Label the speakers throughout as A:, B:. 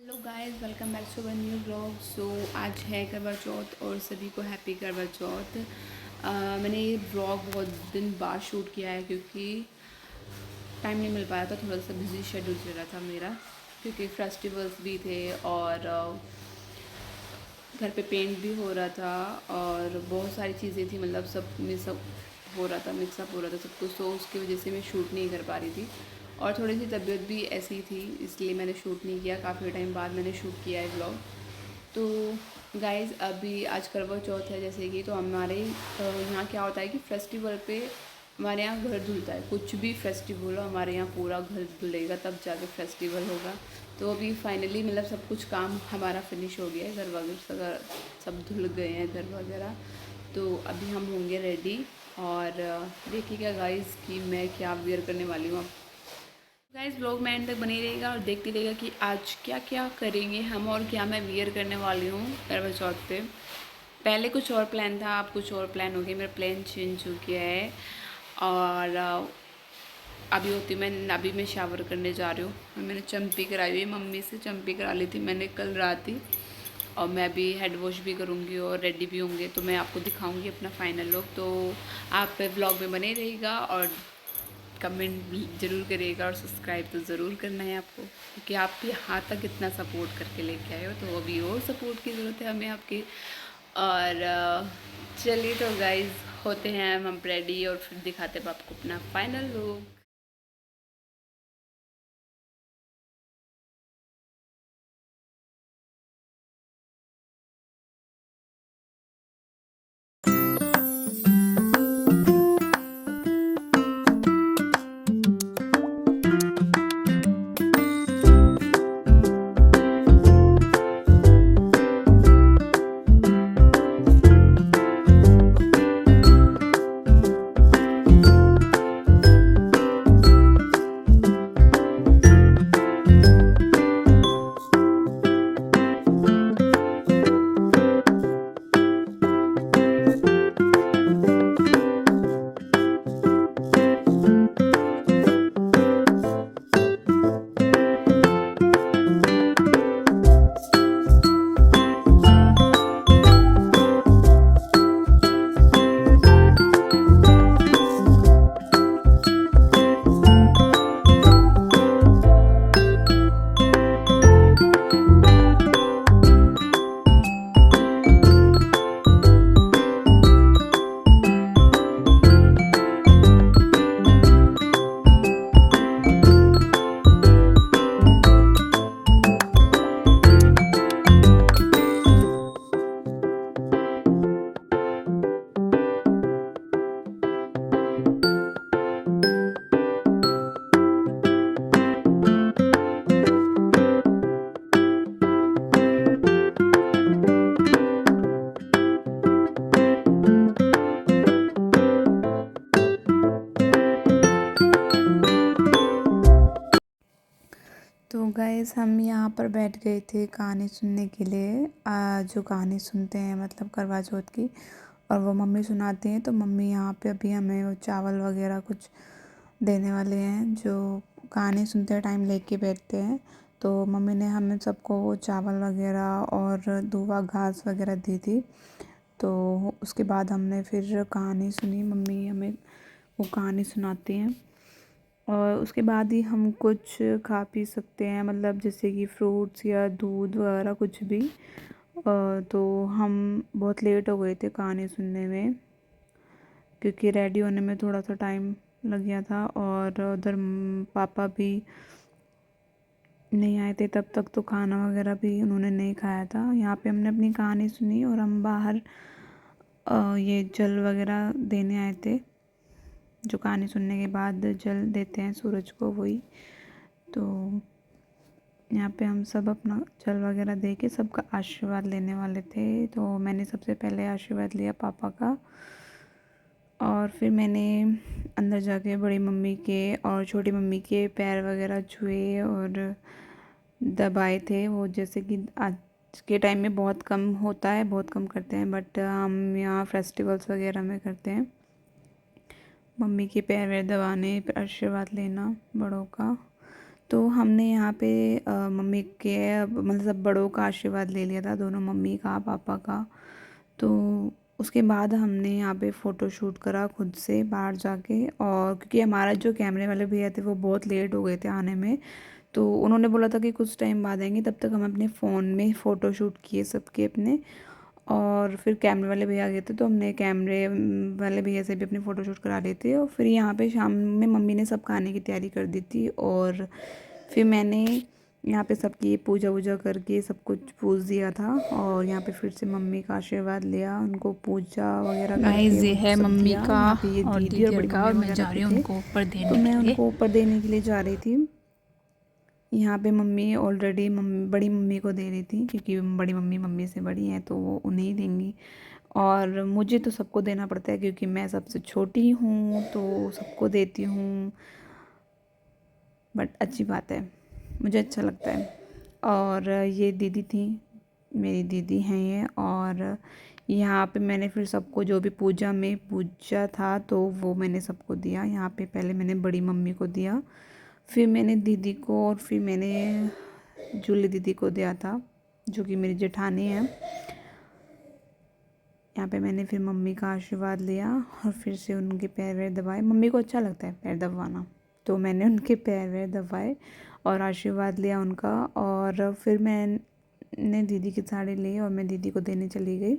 A: Hello guys, welcome back to one new blog. So आज है करवा चौथ और सभी को हैप्पी करवा चौथ। मैंने ये ब्लॉग बहुत दिन बाद शूट किया है क्योंकि टाइम नहीं मिल पाया था, थोड़ा सा बिजी शेड्यूल चल रहा था मेरा क्योंकि फेस्टिवल्स भी थे और घर पे पेंट भी हो रहा था और बहुत सारी चीज़ें थी, मतलब सब मिक्सअप हो रहा था, मिक्सअप हो रहा था सब कुछ। तो उसकी वजह से मैं शूट नहीं कर पा रही थी और थोड़ी सी तबीयत भी ऐसी थी, इसलिए मैंने शूट नहीं किया। काफ़ी टाइम बाद मैंने शूट किया है ब्लॉग। तो गाइज़, अभी आज करवा चौथ है जैसे कि, तो हमारे यहाँ क्या होता है कि फेस्टिवल पे हमारे यहाँ घर धुलता है। कुछ भी फेस्टिवल हो हमारे यहाँ पूरा घर धुलेगा तब जाके फेस्टिवल होगा। तो अभी फाइनली मतलब सब कुछ काम हमारा फिनिश हो गया है, घर वगैरह सब धुल गए हैं घर वगैरह। तो अभी हम होंगे रेडी और देखिएगा गाइज़ कि मैं क्या वियर करने वाली हूँ। गाइस, ब्लॉग में एंड तक बनी रहेगा और देखते रहेगा कि आज क्या क्या करेंगे हम और क्या मैं वियर करने वाली हूँ करवा चौथ पे। पहले कुछ और प्लान था, अब कुछ और प्लान हो गया, मेरा प्लान चेंज हो गया है। और अभी मैं शावर करने जा रही हूँ। मैंने चम्पी कराई हुई, मम्मी से चम्पी करा ली थी मैंने कल रात ही। और मैं भी हेड वॉश भी करूँगी और रेडी भी होंगे, तो मैं आपको दिखाऊंगी अपना फाइनल लुक। तो आप ब्लॉग में बने रहिएगा और कमेंट ज़रूर करिएगा और सब्सक्राइब तो ज़रूर करना है आपको, क्योंकि आप यहाँ तक इतना सपोर्ट करके लेके आए हो, तो अभी और सपोर्ट की ज़रूरत है हमें आपकी। और चलिए तो गाइज़, होते हैं हम रेडी और फिर दिखाते हैं आपको अपना फाइनल लुक। तो गाइस, हम यहाँ पर बैठ गए थे कहानी सुनने के लिए। जो कहानी सुनते हैं मतलब करवा चौथ की, और वो मम्मी सुनाती हैं। तो मम्मी यहाँ पे अभी हमें वो चावल वगैरह कुछ देने वाले हैं, जो कहानी सुनते टाइम लेके बैठते हैं। तो मम्मी ने हमें सबको वो चावल वगैरह और दूबा घास वगैरह दी थी। तो उसके बाद हमने फिर कहानी सुनी, मम्मी हमें वो कहानी सुनाती हैं और उसके बाद ही हम कुछ खा पी सकते हैं, मतलब जैसे कि फ्रूट्स या दूध वगैरह कुछ भी। तो हम बहुत लेट हो गए थे कहानी सुनने में, क्योंकि रेडी होने में थोड़ा सा टाइम लग गया था और उधर पापा भी नहीं आए थे तब तक, तो खाना वगैरह भी उन्होंने नहीं खाया था। यहाँ पे हमने अपनी कहानी सुनी और हम बाहर ये जल वगैरह देने आए थे, जो कहानी सुनने के बाद जल देते हैं सूरज को, वही। तो यहाँ पे हम सब अपना जल वगैरह दे के सबका आशीर्वाद लेने वाले थे। तो मैंने सबसे पहले आशीर्वाद लिया पापा का, और फिर मैंने अंदर जाके बड़ी मम्मी के और छोटी मम्मी के पैर वगैरह छुए और दबाए थे। वो जैसे कि आज के टाइम में बहुत कम होता है, बहुत कम करते हैं, बट हम यहाँ फेस्टिवल्स वगैरह में करते हैं। मम्मी के पैर वैर दबाने, फिर आशीर्वाद लेना बड़ों का। तो हमने यहाँ पे मम्मी के मतलब सब बड़ों का आशीर्वाद ले लिया था, दोनों मम्मी का पापा का। तो उसके बाद हमने यहाँ पे फ़ोटो शूट करा खुद से बाहर जाके, और क्योंकि हमारा जो कैमरे वाले भैया थे वो बहुत लेट हो गए थे आने में, तो उन्होंने बोला था कि कुछ टाइम बाद आएंगे, तब तक हम अपने फ़ोन में फ़ोटो शूट किए सबके अपने। और फिर कैमरे वाले भैया आ गए थे तो हमने कैमरे वाले भैया से भी अपनी फ़ोटो शूट करा लिए थे। और फिर यहाँ पे शाम में मम्मी ने सब खाने की तैयारी कर दी थी, और फिर मैंने यहाँ पे सबकी पूजा वूजा करके सब कुछ पूज दिया था। और यहाँ पे फिर से मम्मी का आशीर्वाद लिया, उनको पूजा वगैरह
B: गाइस
A: करके
B: ये
A: वो
B: है
A: सब
B: मम्मी
A: दिया।
B: का
A: यहाँ पे ये
B: और
A: दीदी और
B: दीदी
A: बड़ी
B: का,
A: मम्मी
B: और मैं
A: वगैरह
B: जा
A: भी
B: रही हूँ
A: थे,
B: उनको ऊपर
A: तो
B: देने
A: मैं
B: के लिए।
A: उनको ऊपर देने के लिए जा रही थी। यहाँ पे मम्मी ऑलरेडी बड़ी मम्मी को दे रही थी, क्योंकि बड़ी मम्मी मम्मी से बड़ी हैं तो वो उन्हें ही देंगी। और मुझे तो सबको देना पड़ता है क्योंकि मैं सबसे छोटी हूँ, तो सबको देती हूँ। बट अच्छी बात है, मुझे अच्छा लगता है। और ये दीदी थी, मेरी दीदी हैं ये। और यहाँ पे मैंने फिर सबको जो भी पूजा में पूजा था तो वो मैंने सबको दिया। यहाँ पे पहले मैंने बड़ी मम्मी को दिया, फिर मैंने दीदी को, और फिर मैंने जूली दीदी को दिया था जो कि मेरी जेठानी है। यहाँ पे मैंने फिर मम्मी का आशीर्वाद लिया और फिर से उनके पैर वैर दबाए। मम्मी को अच्छा लगता है पैर दबाना, तो मैंने उनके पैर वैर दबाए और आशीर्वाद लिया उनका। और फिर मैंने दीदी की साड़ी ली और मैं दीदी को देने चली गई।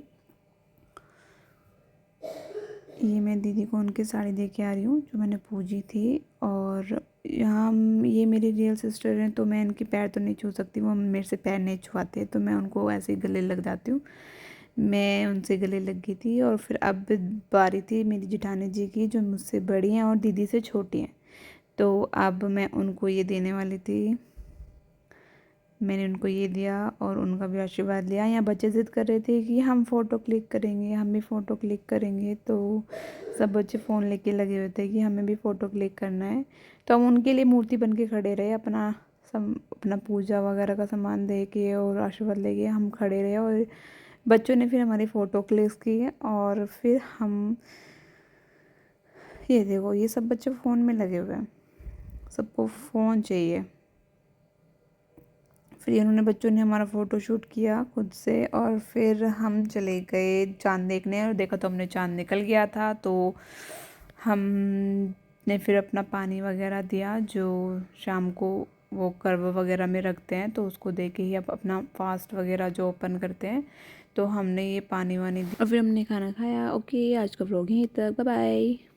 A: ये मैं दीदी को उनकी साड़ी दे के आ रही हूँ जो मैंने पूजी थी। और यहाँ ये मेरी रियल सिस्टर हैं, तो मैं इनके पैर तो नहीं छू सकती, वो मेरे से पैर नहीं छुआते, तो मैं उनको ऐसे ही गले लग जाती हूँ। मैं उनसे गले लग गई थी। और फिर अब बारी थी मेरी जेठानी जी की, जो मुझसे बड़ी हैं और दीदी से छोटी हैं, तो अब मैं उनको ये देने वाली थी। मैंने उनको ये दिया और उनका भी आशीर्वाद लिया। यहाँ बच्चे ज़िद कर रहे थे कि हम फ़ोटो क्लिक करेंगे, हम भी फ़ोटो क्लिक करेंगे, तो सब बच्चे फ़ोन लेके लगे हुए थे कि हमें भी फ़ोटो क्लिक करना है। तो हम उनके लिए मूर्ति बन के खड़े रहे, अपना पूजा वगैरह का सामान दे के और आशीर्वाद लेके हम खड़े रहे। और बच्चों ने फिर हमारी फ़ोटो क्लिक की। और फिर हम, ये देखो ये सब बच्चे फ़ोन में लगे हुए हैं, सबको फ़ोन चाहिए। फिर इन्होंने बच्चों ने हमारा फ़ोटो शूट किया खुद से, और फिर हम चले गए चाँद देखने। और देखा तो हमने चाँद निकल गया था, तो हमने फिर अपना पानी वगैरह दिया जो शाम को वो कर्व वगैरह में रखते हैं, तो उसको दे के ही अब अपना फास्ट वगैरह जो ओपन करते हैं, तो हमने ये पानी वानी दिया और फिर हमने खाना खाया। ओके, आज का व्लॉग यहीं तक, बाय बाय।